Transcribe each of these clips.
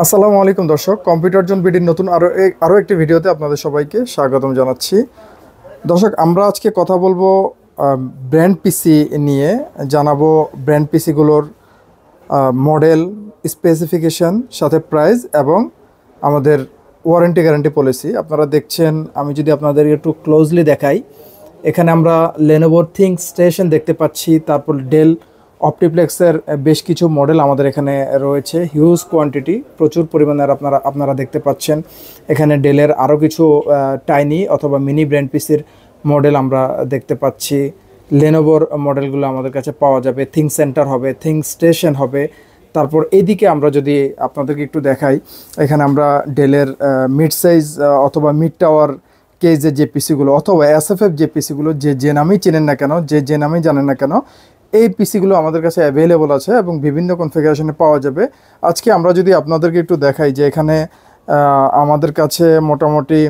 আসসালামু আলাইকুম দর্শক, কম্পিউটার জোন বিডির নতুন আরও একটি ভিডিওতে আপনাদের সবাইকে স্বাগতম জানাচ্ছি। দর্শক, আমরা আজকে কথা বলবো ব্র্যান্ড পিসি নিয়ে। জানাবো ব্র্যান্ড পিসিগুলোর মডেল, স্পেসিফিকেশন, সাথে প্রাইস এবং আমাদের ওয়ারেন্টি গ্যারান্টি পলিসি। আপনারা দেখছেন, আমি যদি আপনাদের একটু ক্লোজলি দেখাই, এখানে আমরা লেনোভোর থিংস্টেশন দেখতে পাচ্ছি, তারপর ডেল অপটিপ্লেক্সের বেশ কিছু মডেল আমাদের এখানে রয়েছে, হিউজ কোয়ান্টিটি, প্রচুর পরিমাণে আপনারা দেখতে পাচ্ছেন। এখানে ডেলের আরও কিছু টাইনি অথবা মিনি ব্র্যান্ড পিসির মডেল আমরা দেখতে পাচ্ছি। লেনোভোর মডেলগুলো আমাদের কাছে পাওয়া যাবে, থিঙ্ক সেন্টার হবে, থিংস্টেশন হবে। তারপর এইদিকে আমরা যদি আপনাদেরকে একটু দেখাই, এখানে আমরা ডেলের মিড সাইজ অথবা মিড টাওয়ার কেজের যে পিসিগুলো অথবা এসএফএফ যে পিসিগুলো, যে নামেই চেনেন না কেন, যে নামেই জানেন না কেন, এই পিসিগুলো আমাদের কাছে অ্যাভেলেবল আছে এবং বিভিন্ন কনফিগারেশনে পাওয়া যাবে। আজকে আমরা যদি আপনাদেরকে একটু দেখাই যে এখানে আমাদের কাছে মোটামুটি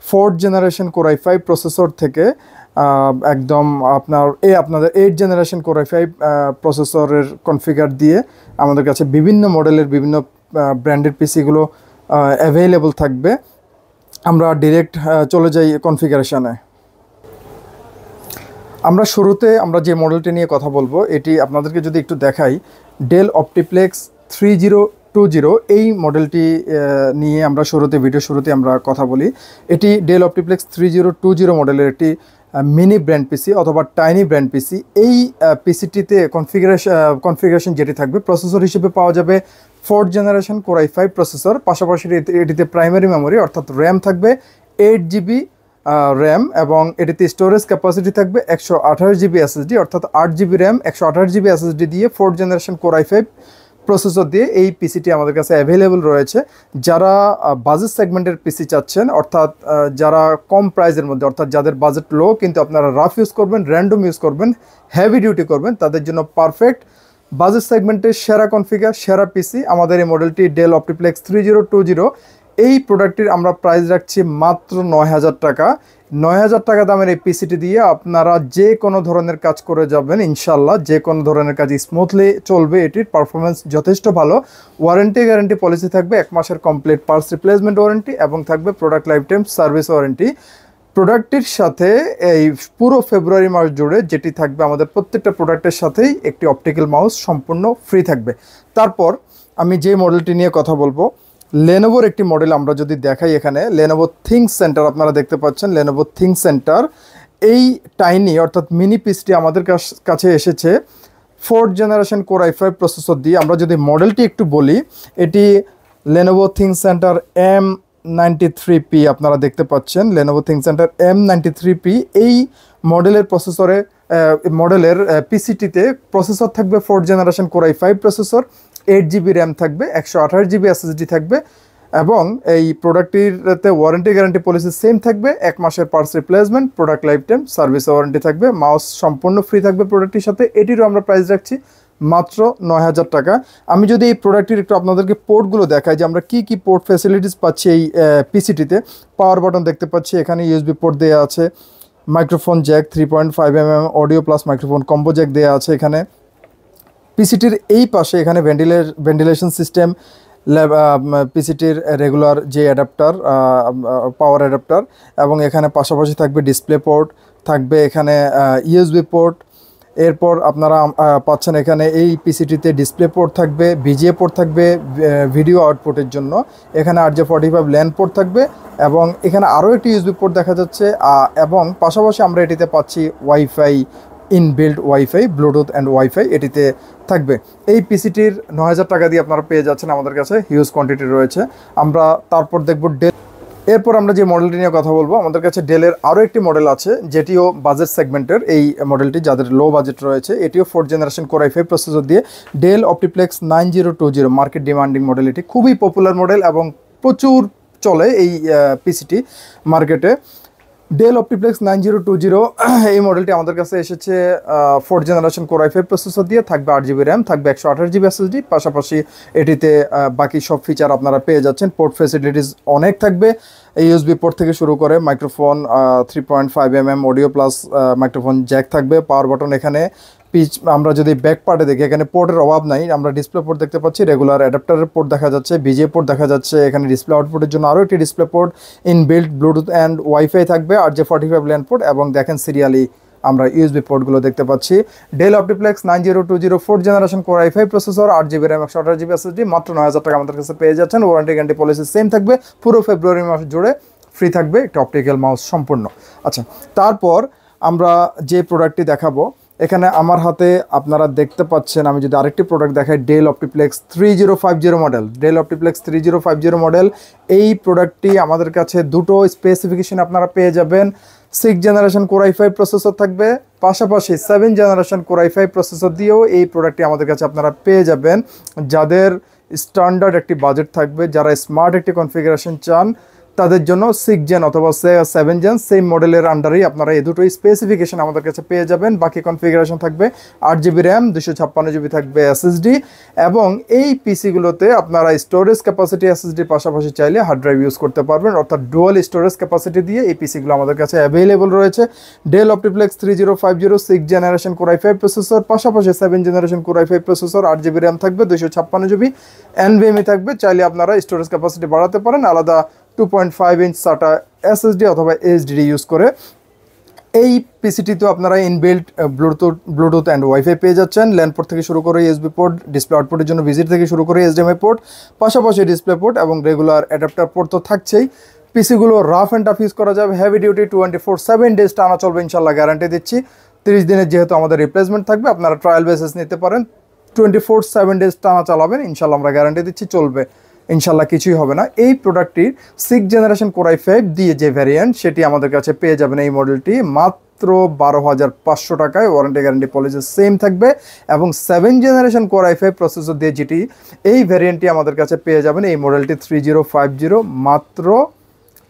4th generation core i5 processor থেকে একদম আপনাদের 8th জেনারেশন কোর i5 প্রসেসরের কনফিগার দিয়ে আমাদের কাছে বিভিন্ন মডেলের বিভিন্ন ব্র্যান্ডের পিসিগুলো অ্যাভেলেবল থাকবে। আমরা ডিরেক্ট চলে যাই কনফিগারেশনে। আমরা শুরুতে যে মডেলটি নিয়ে কথা বলবো, এটি আপনাদেরকে যদি একটু দেখাই, ডেল অপটিপ্লেক্স 3020, এই মডেলটি নিয়ে আমরা ভিডিও শুরুতে আমরা কথা বলি। এটি ডেল অপটিপ্লেক্স 3020 মডেলের একটি মিনি ব্র্যান্ড পিসি অথবা টাইনি ব্র্যান্ড পিসি। এই পিসিটিতে কনফিগারেশন যেটি থাকবে, প্রসেসর হিসেবে পাওয়া যাবে 4th generation core i5 processor. পাশাপাশি এটিতে প্রাইমারি মেমোরি অর্থাৎ র্যাম থাকবে 8GB র্যাম, এবং এটিতে স্টোরেজ ক্যাপাসিটি থাকবে 128GB SSD, অর্থাৎ 8GB র্যাম 128GB SSD দিয়ে 4th generation core i5 processor দিয়ে এই পিসিটি আমাদের কাছে অ্যাভেলেবল রয়েছে। যারা বাজেট সেগমেন্টের পিসি চাচ্ছেন, অর্থাৎ যারা কম প্রাইসের মধ্যে, অর্থাৎ যাদের বাজেট লো কিন্তু আপনারা রাফ ইউজ করবেন, র্যান্ডম ইউজ করবেন, হেভি ডিউটি করবেন, তাদের জন্য পারফেক্ট বাজেট সেগমেন্টের সেরা কনফিগার, সেরা পিসি আমাদের এই মডেলটি ডেল অপটিপ্লেক্স 3020। এই প্রোডাক্টটির আমরা প্রাইস রাখছি মাত্র 9000 টাকা। 9000 টাকা দামের এই পিসিটি দিয়ে আপনারা যে কোনো ধরনের কাজ করে যাবেন, ইনশাল্লাহ যে কোনো ধরনের কাজ স্মুথলি চলবে। এটির পারফরমেন্স যথেষ্ট ভালো। ওয়ারেন্টি গ্যারান্টি পলিসি থাকবে 1 মাসের কমপ্লিট পার্টস রিপ্লেসমেন্ট ওয়ারেন্টি, এবং থাকবে product lifetime service warranty. প্রোডাক্টটির সাথে এই পুরো ফেব্রুয়ারি মাস জুড়ে যেটি থাকবে, আমাদের প্রত্যেকটা প্রোডাক্টের সাথেই একটি অপটিক্যাল মাউস সম্পূর্ণ ফ্রি থাকবে। তারপর আমি যে মডেলটি নিয়ে কথা বলবো, লেনোভোর একটি মডেল আমরা যদি দেখাই, এখানে লেনোভো থিঙ্ক সেন্টার আপনারা দেখতে পাচ্ছেন। লেনোভো থিঙ্ক সেন্টার এই টাইনি অর্থাৎ মিনি পিসটি আমাদের কাছে এসেছে 4th generation core i5 processor দিয়ে। আমরা যদি মডেলটি একটু বলি, এটি লেনোভো থিঙ্ক সেন্টার M93P আপনারা দেখতে পাচ্ছেন। লেনোভো থিঙ্ক সেন্টার M93P এই মডেলের পিসিটিতে প্রসেসর থাকবে 4th generation core i5 processor, 8GB RAM থাকবে, 128GB SSD থাকবে, এবং এই প্রোডাক্টটিতে ওয়ারেন্টি গ্যারান্টি পলিসি সেম থাকবে, 1 মাসের parts replacement, product lifetime service warranty থাকবে, মাউস সম্পূর্ণ ফ্রি থাকবে প্রোডাক্টটির সাথে। এটিরও আমরা প্রাইস রাখছি মাত্র 9000 টাকা। আমি যদি এই প্রোডাক্টটির একটু আপনাদেরকে পোর্টগুলো দেখাই যে আমরা কি পোর্ট ফ্যাসিলিটিস পাচ্ছি এই পিসিটিতে। পাওয়ার বাটন দেখতে পাচ্ছি, এখানে USB পোর্ট দেওয়া আছে, microphone Jack 3.5mm audio plus microphone combo Jack দেওয়া আছে এখানে। পিসিটির এই পাশে এখানে ভেন্টিলেশন সিস্টেম, পিসিটির রেগুলার যে অ্যাডাপ্টার, পাওয়ার অ্যাডাপ্টার, এবং এখানে পাশাপাশি থাকবে ডিসপ্লে পোর্ট, থাকবে এখানে USB পোর্ট। এরপর আপনারা পাচ্ছেন এখানে এই পিসিটিতে ডিসপ্লে পোর্ট থাকবে, VGA পোর্ট থাকবে ভিডিও আউটপুটের জন্য, এখানে RJ45 ল্যান পোর্ট থাকবে, এবং এখানে আরও একটি USB পোর্ট দেখা যাচ্ছে, এবং পাশাপাশি আমরা এটিতে পাচ্ছি wifi, inbuilt wifi, Bluetooth and wifi এটিতে থাকবে। এই পিসিটির 9000 টাকা দিয়ে আপনারা পেয়ে যাচ্ছেন, আমাদের কাছে হিউজ কোয়ান্টিটি রয়েছে। আমরা তারপর দেখব ডেল। এরপর আমরা যে মডেলটি নিয়ে কথা বলবো, আমাদের কাছে ডেলের আরও একটি মডেল আছে যেটিও বাজেট সেগমেন্টের। এই মডেলটি যাদের লো বাজেট রয়েছে, এটিও 4th generation core i5 processor দিয়ে Dell OptiPlex 9020, market demanding model. এটি খুবই পপুলার মডেল এবং প্রচুর চলে এই পিসিটি মার্কেটে। ডেল অপটিপ্লেক্স 9020 এই মডেলটি আমাদের কাছে এসেছে 4th generation core i5 processor দিয়ে, থাকবে 8GB র্যাম, থাকবে 128GB SSD, পাশাপাশি এটিতে বাকি সব ফিচার আপনারা পেয়ে যাচ্ছেন। পোর্ট ফ্যাসিলিটিস অনেক থাকবে, USB পোর্ট থেকে শুরু করে microphone 3.5mm audio plus microphone Jack থাকবে, পাওয়ার বাটন এখানে পিচ আমরা যদি ব্যাক পার্টে দেখি এখানে পোর্টের অভাব নাই, আমরা ডিসপ্লে পোর্ট দেখতে পাচ্ছি, রেগুলার অ্যাডাপ্টারের পোর্ট দেখা যাচ্ছে, বিজে পোর্ট দেখা যাচ্ছে, এখানে ডিসপ্লে আউটপুটের জন্য আরও একটি display port, inbuilt Bluetooth and wifi থাকবে, RJ45 ল্যান্ড পোর্ট, এবং দেখেন সিরিয়ালি আমরা ইউএসবি পোর্টগুলো দেখতে পাচ্ছি। Del OptiPlex 9020 4th generation core i5 processor, 8GB RAM 128GB SSD, মাত্র 9000 টাকা আমাদের কাছে পেয়ে যাচ্ছেন। ওয়ারেন্টি গ্যারান্টি পলিসি সেম থাকবে, পুরো ফেব্রুয়ারি মাস জুড়ে ফ্রি থাকবে একটা অপটিক্যাল মাউস সম্পূর্ণ। আচ্ছা, তারপর আমরা যে প্রোডাক্টটি দেখাবো, এখানে আমার হাতে আপনারা দেখতে পাচ্ছেন, আমি যদি আরেকটি প্রোডাক্ট দেখাই, del OptiPlex 3050 model, del OptiPlex 3050 model. এই প্রোডাক্টটি আমাদের কাছে দুটো স্পেসিফিকেশন আপনারা পেয়ে যাবেন। 6th generation core i5 processor থাকবে, পাশাপাশি 7th generation core i5 processor দিয়েও এই প্রোডাক্টটি আমাদের কাছে আপনারা পেয়ে যাবেন। যাদের স্ট্যান্ডার্ড একটি বাজেট থাকবে, যারা স্মার্ট একটি কনফিগারেশন চান, তাদের জন্য 6 জেন অথবা 7 জেন সেম মডেলের আন্ডারেই আপনারা এই দুটোই স্পেসিফিকেশন আমাদের কাছে পেয়ে যাবেন। বাকি কনফিগারেশন থাকবে 8GB র্যাম, 256GB থাকবে SSD, এবং এই পিসিগুলোতে আপনারা স্টোরেজ ক্যাপাসিটি SSDর পাশাপাশি চাইলে হার্ড ড্রাইভ ইউজ করতে পারবেন, অর্থাৎ ডুয়াল স্টোরেজ ক্যাপাসিটি দিয়ে এই পিসিগুলো আমাদের কাছে অ্যাভেলেবল রয়েছে। Del OptiPlex 3050 6th generation core i5 processor, পাশাপাশি 7th generation core i5 processor, 8GB RAM থাকবে, 256GB NVMe থাকবে। চাইলে আপনারা স্টোরেজ ক্যাপাসিটি বাড়াতে পারেন, আলাদা 2.5 ইঞ্চ SATA SSD অথবা HDD ইউজ করে। এই পিসিটিতেও আপনারা ইনবিল্ট ব্লুটুথ অ্যান্ড ওয়াইফাই পেয়ে যাচ্ছেন, ল্যান্ড পোর্ট থেকে শুরু করে USB পোর্ট, ডিসপ্লে আউটপুটের জন্য ভিজিট থেকে শুরু করে HDMI পোর্ট, পাশাপাশি ডিসপ্লে পোর্ট এবং রেগুলার অ্যাডাপ্টার পোর্ট তো থাকছেই। পিসিগুলো রাফ অ্যান্ড টাফ ইউজ করা যাবে, হেভি ডিউটি 24/7 ডেজ টানা চলবে ইনশাল্লাহ, গ্যারান্টি দিচ্ছি। 30 দিনের যেহেতু আমাদের রিপ্লেসমেন্ট থাকবে, আপনারা ট্রায়াল বেসিস নিতে পারেন, 24/7 ডেজ টানা চালাবেন, ইনশাল্লাহ আমরা গ্যারান্টি দিচ্ছি, চলবে ইনশাল্লাহ, কিছুই হবে না। এই প্রোডাক্টটির 6th জেনারেশন কোর i5 দিয়ে যে ভ্যারিয়েন্ট, সেটি আমাদের কাছে পেয়ে যাবেন এই মডেলটি মাত্র 12,500 টাকায়, ওয়ারেন্টি গ্যারান্টি পলিসি সেম থাকবে। এবং 7th generation core i5 processor দিয়ে যেটি এই ভ্যারিয়েন্টটি আমাদের কাছে পেয়ে যাবেন এই মডেলটি 3050 মাত্র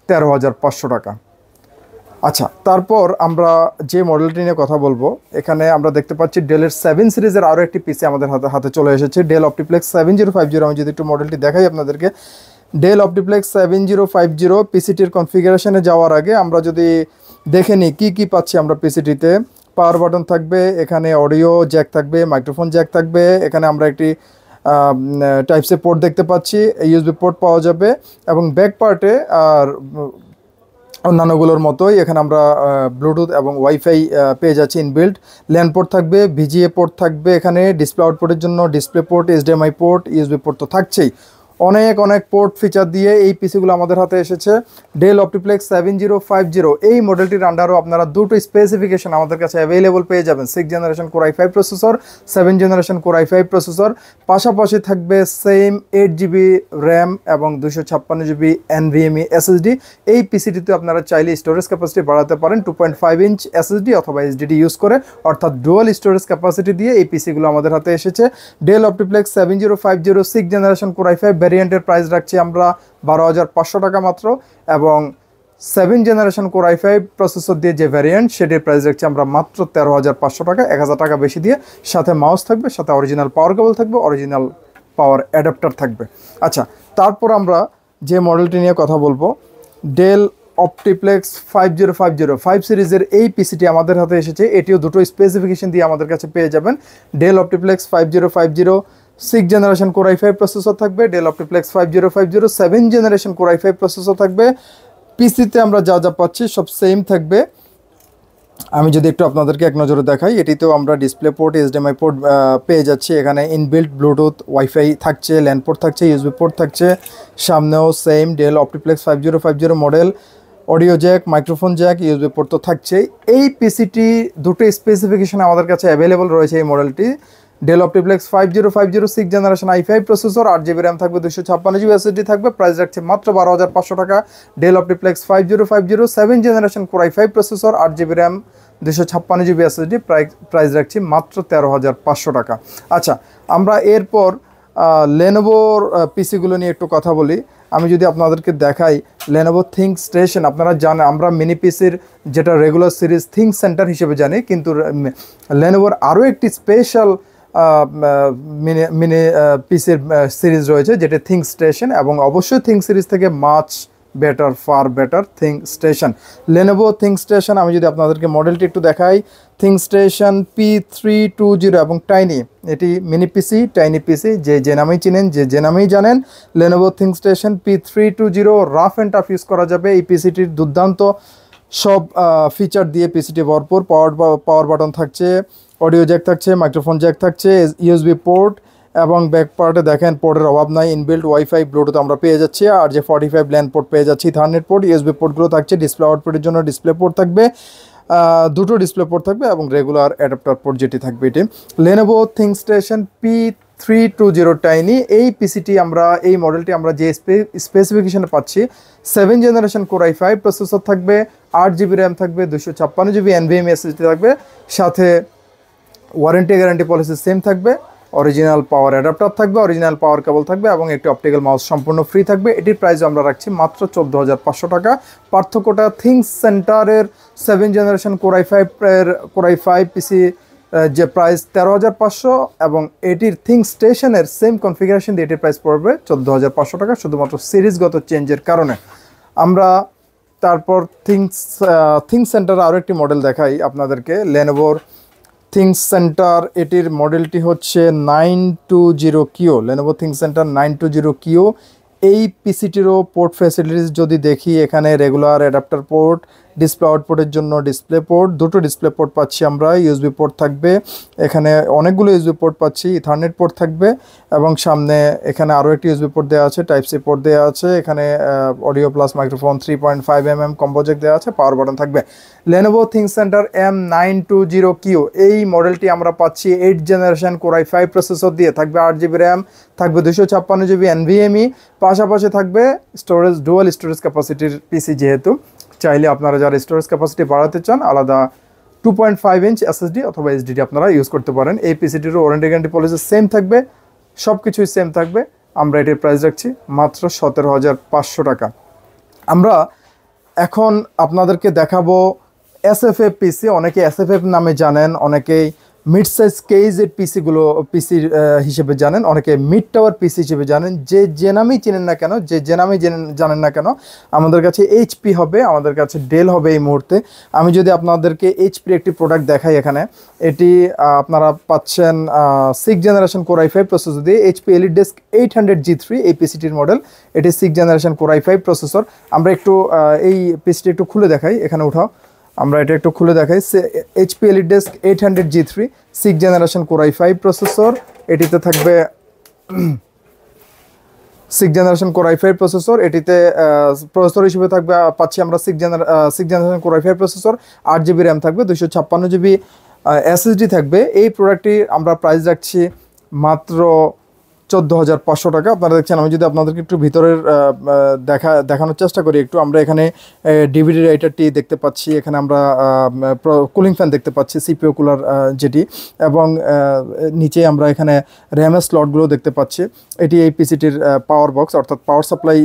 13,500 টাকা। আচ্ছা, তারপর আমরা যে মডেলটি নিয়ে কথা বলবো, এখানে আমরা দেখতে পাচ্ছি ডেলের 7 সিরিজের আরও একটি পিসি আমাদের হাতে চলে এসেছে, ডেল অপটিপ্লেক্স 7050। আমি যদি একটু মডেলটি দেখাই আপনাদেরকে, ডেল অপটিপ্লেক্স 7050 পিসিটির কনফিগারেশনে যাওয়ার আগে আমরা যদি দেখে নিই কী পাচ্ছি আমরা পিসিটিতে। পাওয়ার বাটন থাকবে, এখানে অডিও জ্যাক থাকবে, মাইক্রোফোন জ্যাক থাকবে, এখানে আমরা একটি টাইপসে পোর্ট দেখতে পাচ্ছি, ইউএসবি পোর্ট পাওয়া যাবে, এবং ব্যাক পার্টে আর অন্যান্যগুলোর মতোই এখানে আমরা ব্লুটুথ এবং ওয়াইফাই পেয়ে যাচ্ছি ইনবিল্ট। ল্যান্ড পোর্ট থাকবে, ভিজিএ পোর্ট থাকবে, এখানে ডিসপ্লে আউটপুটের জন্য display port, HDMI port, USB port তো থাকছেই। অনেক পোর্ট ফিচার দিয়ে এই পিসিগুলো আমাদের হাতে এসেছে। ডেল অপটিপ্লেক্স 7050 এই মডেলটির আন্ডারও আপনারা দুটো স্পেসিফিকেশন আমাদের কাছে অ্যাভেলেবল পেয়ে যাবেন, 6th generation core i5 processor, 7th generation core i5 processor, পাশাপাশি থাকবে সেম 8GB র্যাম এবং 256GB NVMe SSD। এই পিসিটিতে আপনারা চাইলে স্টোরেজ ক্যাপাসিটি বাড়াতে পারেন 2.5 ইঞ্চ SSD অথবা HDD ইউজ করে, অর্থাৎ ডুয়াল স্টোরেজ ক্যাপাসিটি দিয়ে এই পিসিগুলো আমাদের হাতে এসেছে। Dell OptiPlex 7050 6th generation core i5 ভ্যারিয়েন্টের প্রাইস রাখছি আমরা 12,500 টাকা মাত্র, এবং 7th generation core i5 processor দিয়ে যে ভ্যারিয়েন্ট, সেটির প্রাইস রাখছি আমরা মাত্র 13,500 টাকা, 1000 টাকা বেশি দিয়ে। সাথে মাউস থাকবে, সাথে অরিজিনাল পাওয়ার কেবল থাকবে, অরিজিনাল পাওয়ার অ্যাডাপ্টার থাকবে। আচ্ছা, তারপর আমরা যে মডেলটি নিয়ে কথা বলবো, ডেল অপটিপ্লেক্স 5050 5 সিরিজের এই পিসিটি আমাদের হাতে এসেছে। এটিও দুটো স্পেসিফিকেশন দিয়ে আমাদের কাছে পেয়ে যাবেন। Dell OptiPlex 5050 6th generation core i5 processor থাকবে, Dell OptiPlex 5050 7th generation core i5 processor থাকবে। পিসিতে আমরা যা পাচ্ছি সব সেম থাকবে। আমি যদি একটু আপনাদেরকে এক নজরে দেখাই, এটিতেও আমরা ডিসপ্লে পোর্ট, HDMI পোর্ট পেয়ে যাচ্ছি, এখানে ইনবিল্ট ব্লুটুথ ওয়াইফাই থাকছে, ল্যান্ড পোর্ট থাকছে, ইউএসবি পোর্ট থাকছে। সামনেও same del OptiPlex 5050 model, audio Jack, microphone Jack, USB port তো থাকছেই। এই পিসিটি দুটো স্পেসিফিকেশন আমাদের কাছে অ্যাভেলেবল রয়েছে এই মডেলটি। Del OptiPlex 5050 6th generation i5 processor, 8GB RAM থাকবে, 256GB SSD থাকবে, প্রাইস রাখছে মাত্র 12,500 টাকা। Del OptiPlex 5050 7th generation core i5 processor, 8GB RAM, 256GB SSD, price রাখছি মাত্র 13,500 টাকা। আচ্ছা, আমরা এরপর লেনোভোর পিসিগুলো নিয়ে একটু কথা বলি। আমি যদি আপনাদেরকে দেখাই লেনোভো থিঙ্ক স্টেশন, আপনারা জানেন আমরা মিনি পিসির যেটা রেগুলার সিরিজ থিঙ্ক সেন্টার হিসেবে জানি, কিন্তু লেনোভোর আরও একটি স্পেশাল মিনি পিসির সিরিজ রয়েছে যেটা থিঙ্ক স্টেশন, এবং অবশ্যই থিঙ্ক সিরিজ থেকে much better, far better ThinkStation। Lenovo ThinkStation আমি যদি আপনাদেরকে মডেলটি একটু দেখাই, ThinkStation P320 এবং টাইনি, এটি মিনি পিসি, টাইনি পিসি, যে নামেই চিনেন, যে নামেই জানেন। Lenovo ThinkStation P320 rough and tough use করা যাবে। এই পিসিটির দুর্দান্ত সব ফিচার দিয়ে পিসিটি ভরপুর। পাওয়ার বাটন থাকছে, অডিও জ্যাক থাকছে, মাইক্রোফোন জ্যাক থাকছে, USB পোর্ট, এবং ব্যাক পার্টে দেখেন পোর্টের অভাব নাই। ইনবিল্ট ওয়াইফাই, ব্লুটুথ আমরা পেয়ে যাচ্ছি, আর যে 45 ল্যান পোর্ট পেয়ে যাচ্ছি, ইথারনেট পোর্ট, USB পোর্টগুলো থাকছে। ডিসপ্লে আউটপুটের জন্য ডিসপ্লে পোর্ট থাকবে, দুটো ডিসপ্লে পোর্ট থাকবে, এবং রেগুলার অ্যাডাপ্টার পোর্ট যেটি থাকবে এটি। Lenovo ThinkStation P320 টাইনি, এই পিসিটি আমরা, এই মডেলটি আমরা যে স্পেসিফিকেশনে পাচ্ছি, 7th generation Core i5 processor থাকবে, 8GB র্যাম থাকবে, 256GB NVMe SSD থাকবে, সাথে ওয়ারেন্টি গ্যারান্টি পলিসি সেম থাকবে, অরিজিনাল পাওয়ার অ্যাডাপ্টার থাকবে, অরিজিনাল পাওয়ার কেবল থাকবে, এবং একটি অপটিক্যাল মাউস সম্পূর্ণ ফ্রি থাকবে। এটির প্রাইস আমরা রাখছি মাত্র 14,500 টাকা। পার্থক্যটা থিংস সেন্টারের 7th জেনারেশন Core i5 পিসি যে প্রাইস 13,500, এবং এটির ThinkStation-এর সেম কনফিগারেশন দিয়ে এটির প্রাইস পড়বে 14,500 টাকা, শুধুমাত্র সিরিজগত চেঞ্জের কারণে। আমরা তারপর থিংস সেন্টার আরও একটি মডেল দেখাই আপনাদেরকে, লেনোভোর থিংস সেন্টার, এটির মডেলটি হচ্ছে 920Q, Lenovo ThinkStation 920Q। এই পিসিটিরও পোর্ট ফ্যাসিলিটিস যদি দেখি, এখানে রেগুলার অ্যাডাপ্টার পোর্ট, ডিসপ্লে আউটপুটের জন্য ডিসপ্লে পোর্ট, দুটো ডিসপ্লে পোর্ট পাচ্ছি আমরা, USB পোর্ট থাকবে, এখানে অনেকগুলো USB পোর্ট পাচ্ছি, ইথারনেট পোর্ট থাকবে, এবং সামনে এখানে আরও একটি USB পোর্ট দেওয়া আছে, টাইপ সি পোর্ট দেওয়া আছে, এখানে audio plus microphone 3.5mm combo Jack দেওয়া আছে, পাওয়ার বাটন থাকবে। Lenovo ThinkStation M920Q, এই মডেলটি আমরা পাচ্ছি 8th generation Core i5 processor দিয়ে, থাকবে 8GB র্যাম, থাকবে 256GB NVMe, পাশাপাশি থাকবে স্টোরেজ, ডুয়াল স্টোরেজ ক্যাপাসিটির পিসি, যেহেতু চাইলে আপনারা যারা স্টোরেজ ক্যাপাসিটি বাড়াতে চান, আলাদা 2.5 ইঞ্চ SSD অথবা HDD আপনারা ইউজ করতে পারেন। এই পিসিটিরও ওয়ারেন্টি গ্যারান্টি পলিসি সেম থাকবে, সব কিছুই সেম থাকবে। আমরা এটির প্রাইস রাখছি মাত্র 17,500 টাকা। আমরা এখন আপনাদেরকে দেখাবো SFF পিসি। অনেকে SFF নামে জানেন, অনেকেই মিড সাইজ কেজের পিসিগুলো পিসি হিসেবে জানেন, অনেকে মিড টাওয়ার পিসি হিসেবে জানেন। যে নামেই চিনেন না কেন, যে নামেই জানেন না কেন, আমাদের কাছে HP হবে, আমাদের কাছে ডেল হবে এই মুহূর্তে। আমি যদি আপনাদেরকে HP একটি প্রোডাক্ট দেখাই, এখানে এটি আপনারা পাচ্ছেন 6th generation Core i5 processor দিয়ে, HP EliteDesk 800G3 এই পিসিটির মডেল। এটি 6th generation Core i5 processor. আমরা একটু এই পিসিটি একটু খুলে দেখাই, এখানে উঠাও, আমরা এটা একটু খুলে দেখাই। HP EliteDesk 800G3 6th generation Core i5 processor, এটিতে থাকবে 6th generation Core i5 processor, এটিতে প্রসেসর হিসেবে থাকবে পাচ্ছি আমরা 6th generation Core i5 processor, 8GB RAM থাকবে, 256GB SSD থাকবে। এই প্রোডাক্টটি আমরা প্রাইস রাখছি মাত্র 14,500 টাকা। আপনারা দেখছেন, আমি যদি আপনাদেরকে একটু ভিতরের দেখানোর চেষ্টা করি একটু, আমরা এখানে ডিভিডি রাইটারটি দেখতে পাচ্ছি, এখানে আমরা কুলিং ফ্যান দেখতে পাচ্ছি, CPU কুলার যেটি, এবং নিচে আমরা এখানে র্যামের স্লটগুলো দেখতে পাচ্ছি। এটি এই পিসিটির পাওয়ার বক্স, অর্থাৎ পাওয়ার সাপ্লাই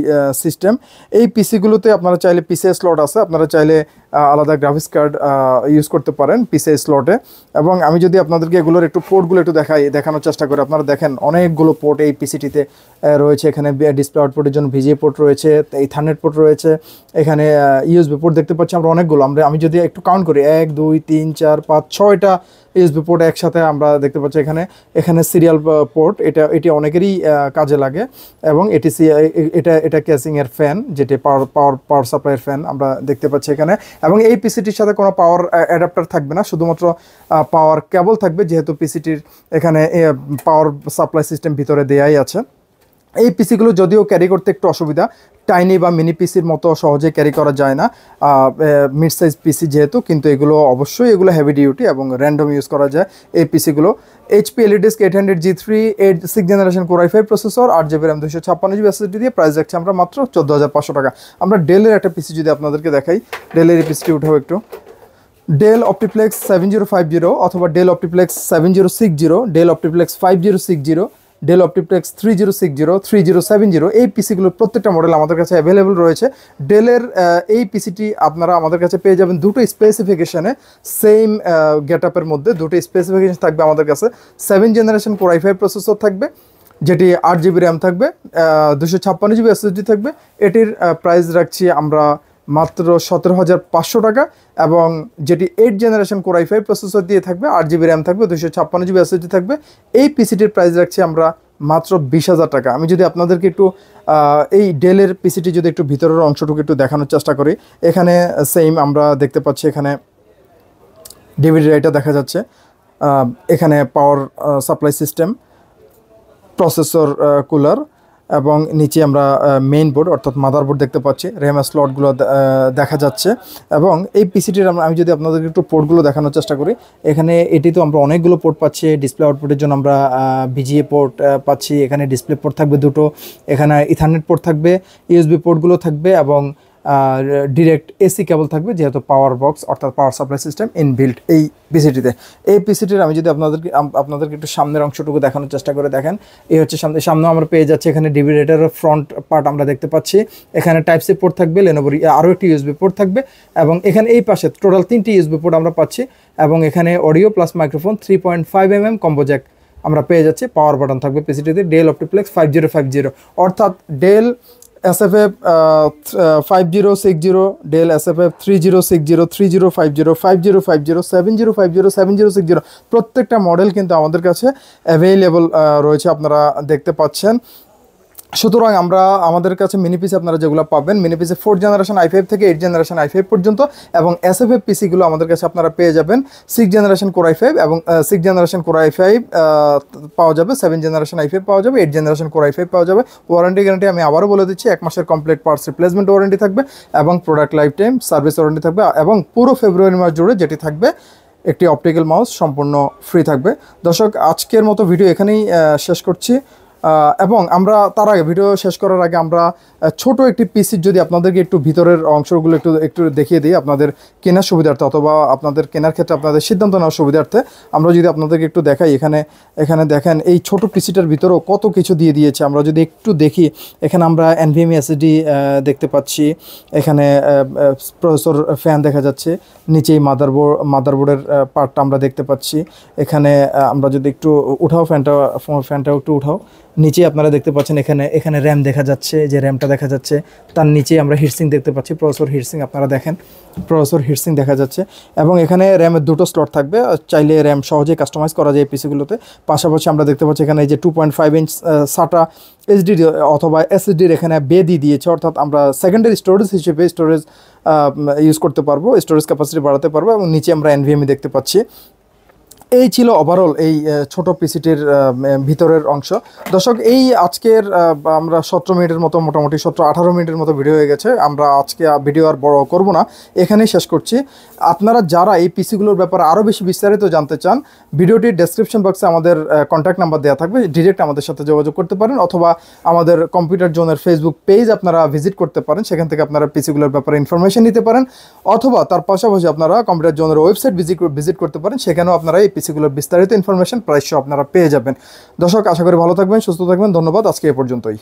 সিস্টেম। এই পিসিগুলোতে আপনারা চাইলে PCI স্লট আছে, আপনারা চাইলে আলাদা গ্রাফিক্স কার্ড ইউজ করতে পারেন PCI স্লটে। এবং আমি যদি আপনাদেরকে এগুলোর একটু পোর্টগুলো একটু দেখানোর চেষ্টা করি, আপনারা দেখেন অনেকগুলো পোর্ট এই পিসিটিতে রয়েছে। এখানে ডিসপ্লে আউটপুটের জন্য VGA পোর্ট রয়েছে, ইথারনেট পোর্ট রয়েছে, এখানে USB পোর্ট দেখতে পাচ্ছি আমরা অনেকগুলো। আমি যদি একটু কাউন্ট করি, 1 2 3 4 5 6টা USB পোর্ট একসাথে আমরা দেখতে পাচ্ছি। এখানে সিরিয়াল পোর্ট, এটি অনেকেরই কাজে লাগে, এবং এটা ক্যাসিংয়ের ফ্যান, যেটি পাওয়ার সাপ্লাইয়ের ফ্যান আমরা দেখতে পাচ্ছি এখানে। এবং এই পিসিটির সাথে কোনো পাওয়ার অ্যাডাপ্টার থাকবে না, শুধুমাত্র পাওয়ার কেবল থাকবে, যেহেতু পিসিটির এখানে পাওয়ার সাপ্লাই সিস্টেম ভিতরে দেয়াই আছে। এই পিসিগুলো যদিও ক্যারি করতে একটু অসুবিধা, টাইনি বা মিনি পিসির মতো সহজে ক্যারি করা যায় না মিড সাইজ পিসি যেহেতু, কিন্তু এগুলো অবশ্যই হেভি ডিউটি এবং র্যান্ডম ইউজ করা যায় এই পিসিগুলো। HP EliteDesk 800G3 6th generation Core i5 processor, 8GB RAM, 256GB SSD দিয়ে প্রাইস রাখছি আমরা মাত্র 14,500 টাকা। আমরা ডেলের একটা পিসি যদি আপনাদেরকে দেখাই, ডেলের এই পিসিটি উঠাও একটু, ডেল Optiplex 7050 অথবা Dell Optiplex 7060, Dell Optiplex 5060, Dell Optiplex 3060, 3070, এই পিসিগুলোর প্রত্যেকটা মডেল আমাদের কাছে অ্যাভেলেবল রয়েছে। ডেলের এই পিসিটি আপনারা আমাদের কাছে পেয়ে যাবেন দুটো স্পেসিফিকেশনে, সেম গেটআপের মধ্যে দুটো স্পেসিফিকেশন থাকবে আমাদের কাছে। 7th generation Core i5 processor থাকবে, যেটি 8 GB র্যাম থাকবে, 256 GB SSD থাকবে। এটির প্রাইস রাখছি আমরা মাত্র 17,500 টাকা। এবং যেটি 8 জেনারেশন Core i5 প্রসেসর দিয়ে থাকবে, 8 GB র্যাম থাকবে, 256 GB SSD থাকবে। এই পিসিটির প্রাইস রাখছি আমরা মাত্র 20,000 টাকা। আমি যদি আপনাদেরকে একটু এই ডেলের পিসিটি যদি একটু ভিতরের অংশটুকু একটু দেখানোর চেষ্টা করি, এখানে সেম আমরা দেখতে পাচ্ছি, এখানে ডিভিডি রাইটার দেখা যাচ্ছে, এখানে power supply system, processor, cooler, এবং নিচে আমরা মেইন বোর্ড অর্থাৎ মাদারবোর্ড দেখতে পাচ্ছি, র্যাম স্লটগুলো দেখা যাচ্ছে। এবং এই পিসিটির আমি যদি আপনাদেরকে একটু পোর্টগুলো দেখানোর চেষ্টা করি, এখানে এটি তো আমরা অনেকগুলো পোর্ট পাচ্ছি। ডিসপ্লে আউটপুটের জন্য আমরা বিজিএ পোর্ট পাচ্ছি, এখানে ডিসপ্লে পোর্ট থাকবে দুটো, এখানে ইথারনেট পোর্ট থাকবে, ইউএসবি পোর্টগুলো থাকবে, এবং ডিরেক্ট এসি কেবল থাকবে, যেহেতু পাওয়ার বক্স অর্থাৎ পাওয়ার সাপ্লাই সিস্টেম ইনবিল্ট এই পিসিটিতে। এই পিসিটির আমি যদি আপনাদেরকে একটু সামনের অংশটুকু দেখানোর চেষ্টা করে দেখেন, এই হচ্ছে সামনে আমরা পেয়ে যাচ্ছি, এখানে ডিভিডি রাইটারের ফ্রন্ট পার্ট আমরা দেখতে পাচ্ছি, এখানে টাইপ সি পোর্ট থাকবে, লেনোভোর আরও একটি ইউএসবি পোর্ট থাকবে, এবং এখানে এই পাশে টোটাল 3টি ইউএসবি পোর্ট আমরা পাচ্ছি, এবং এখানে audio plus microphone 3.5 mm combo Jack আমরা পেয়ে যাচ্ছি। পাওয়ার বাটন থাকবে পিসিটিতে, ডেল অপটিপ্লেক্স 5050, অর্থাৎ ডেল SFF 5060, ডেল SFF 3060, 3050, 5050, 7050, 7060, প্রত্যেকটা মডেল কিন্তু আমাদের কাছে অ্যাভেলেবল রয়েছে, আপনারা দেখতে পাচ্ছেন। সুতরাং আমাদের কাছে মিনি পিসি আপনারা যেগুলো পাবেন, মিনি পিসি 4 জেনারেশন i5 থেকে 8 জেনারেশন i5 পর্যন্ত, এবং SFF পিসিগুলো আমাদের কাছে আপনারা পেয়ে যাবেন 6 জেনারেশন Core i5, এবং 6 জেনারেশন Core i5 পাওয়া যাবে, 7 জেনারেশন i5 পাওয়া যাবে, 8 জেনারেশন Core i5 পাওয়া যাবে। ওয়ারেন্টি গ্যারান্টি আমি আবারও বলে দিচ্ছি, 1 মাসের কমপ্লিট পার্টস রিপ্লেসমেন্ট ওয়ারেন্টি থাকবে, এবং product lifetime service warranty থাকবে, এবং পুরো ফেব্রুয়ারি মাস জুড়ে যেটি থাকবে একটি অপটিক্যাল মাউস সম্পূর্ণ ফ্রি থাকবে। দর্শক, আজকের মতো ভিডিও এখানেই শেষ করছি। এবং আমরা তার আগে, ভিডিও শেষ করার আগে আমরা ছোট একটি পিসির যদি আপনাদেরকে একটু ভিতরের অংশগুলো একটু দেখিয়ে দিই আপনাদের কেনার সুবিধার্থে, অথবা আপনাদের কেনার ক্ষেত্রে আপনাদের সিদ্ধান্ত নেওয়ার সুবিধার্থে আমরা যদি আপনাদেরকে একটু দেখাই, এখানে দেখেন এই ছোট পিসিটার ভিতরেও কত কিছু দিয়ে দিয়েছে। আমরা যদি একটু দেখি, এখানে আমরা NVMe SSD দেখতে পাচ্ছি, এখানে প্রসেসর ফ্যান দেখা যাচ্ছে, নিচেই মাদারবোর্ডের পার্টটা আমরা দেখতে পাচ্ছি। এখানে আমরা যদি একটু উঠাও, ফ্যানটাও একটু উঠাও, নিচে আপনারা দেখতে পাচ্ছেন এখানে র্যাম দেখা যাচ্ছে, যে র্যামটা দেখা যাচ্ছে, তার নিচে আমরা হিটসিং দেখতে পাচ্ছি, প্রসেসর হিটসিং আপনারা দেখেন, প্রসেসর হিটসিং দেখা যাচ্ছে। এবং এখানে র্যামের দুটো স্লট থাকবে, চাইলে র্যাম সহজেই কাস্টমাইজ করা যায় পিসিগুলোতে। পাশাপাশি আমরা দেখতে পাচ্ছি এখানে যে 2.5 ইঞ্চ SATA এইচডি অথবা SSDর এখানে বে দিয়ে দিয়েছে, অর্থাৎ আমরা সেকেন্ডারি স্টোরেজ হিসেবে স্টোরেজ ইউজ করতে পারবো, স্টোরেজ ক্যাপাসিটি বাড়াতে পারবো। এবং নিচে আমরা NVMe দেখতে পাচ্ছি। এই ছিল ওভারঅল এই ছোট পিসিটির ভিতরের অংশ। দর্শক, এই আজকের আমরা 17 মিনিটের মতো, মোটামুটি 17-18 মিনিটের মতো ভিডিও হয়ে গেছে। আমরা আজকে ভিডিও আর বড় করব না, এখানেই শেষ করছি। আপনারা যারা এই পিসিগুলোর ব্যাপারে আরও বেশি বিস্তারিত জানতে চান, ভিডিওটির ডেসক্রিপশন বক্সে আমাদের কন্ট্যাক্ট নাম্বার দেওয়া থাকবে, ডিরেক্ট আমাদের সাথে যোগাযোগ করতে পারেন, অথবা আমাদের কম্পিউটার জোনের ফেসবুক পেজ আপনারা ভিজিট করতে পারেন, সেখান থেকে আপনারা পিসিগুলোর ব্যাপারে ইনফরমেশন নিতে পারেন, অথবা তার পাশাপাশি আপনারা কম্পিউটার জোনের ওয়েবসাইট ভিজিট করতে পারেন, সেখানেও আপনারা এই পিসিগুলোর বিস্তারিত ইনফরমেশন প্রাইস আপনারা পেয়ে যাবেন। দর্শক, আশা করি ভালো থাকবেন, সুস্থ থাকবেন। ধন্যবাদ, আজকে এ পর্যন্তই।